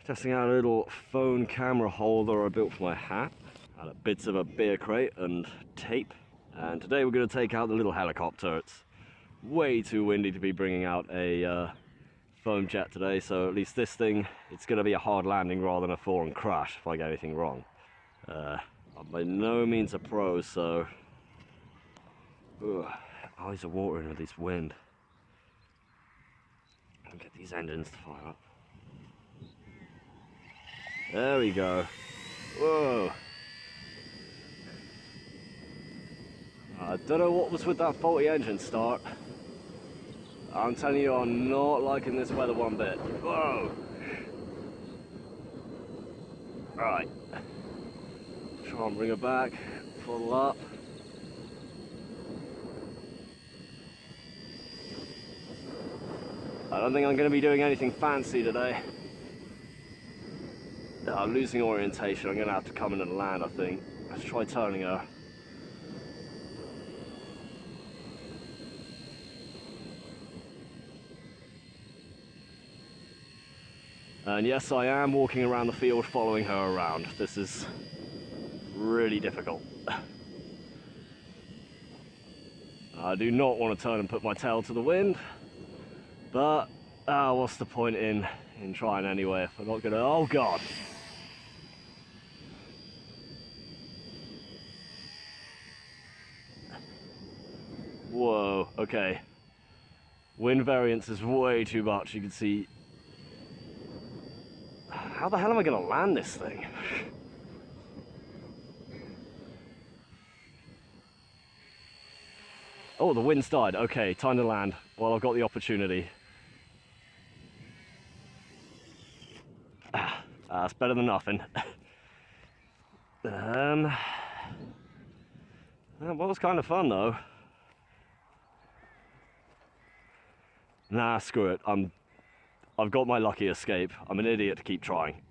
Testing out a little phone camera holder I built for my hat out of bits of a beer crate and tape. And today we're going to take out the little helicopter. It's way too windy to be bringing out a foam jet today, so at least this thing, it's going to be a hard landing rather than a full-on crash if I get anything wrong. I'm by no means a pro, so eyes are watering with this wind. I'll get these engines to fire up. There we go. Whoa. I don't know what was with that faulty engine start. I'm telling you, I'm not liking this weather one bit. Whoa. Right. Try and bring her back. Pull up. I don't think I'm going to be doing anything fancy today. I'm losing orientation. I'm going to have to come in and land, I think. Let's try turning her. And yes, I am walking around the field following her around. This is really difficult. I do not want to turn and put my tail to the wind, but what's the point in trying anyway if I'm not going to... Oh God! Whoa, okay. Wind variance is way too much. You can see... How the hell am I going to land this thing? Oh, the wind's died. Okay, time to land. Well, I've got the opportunity. That's better than nothing. Well, it was kind of fun though. Nah, screw it. I've got my lucky escape. I'm an idiot to keep trying.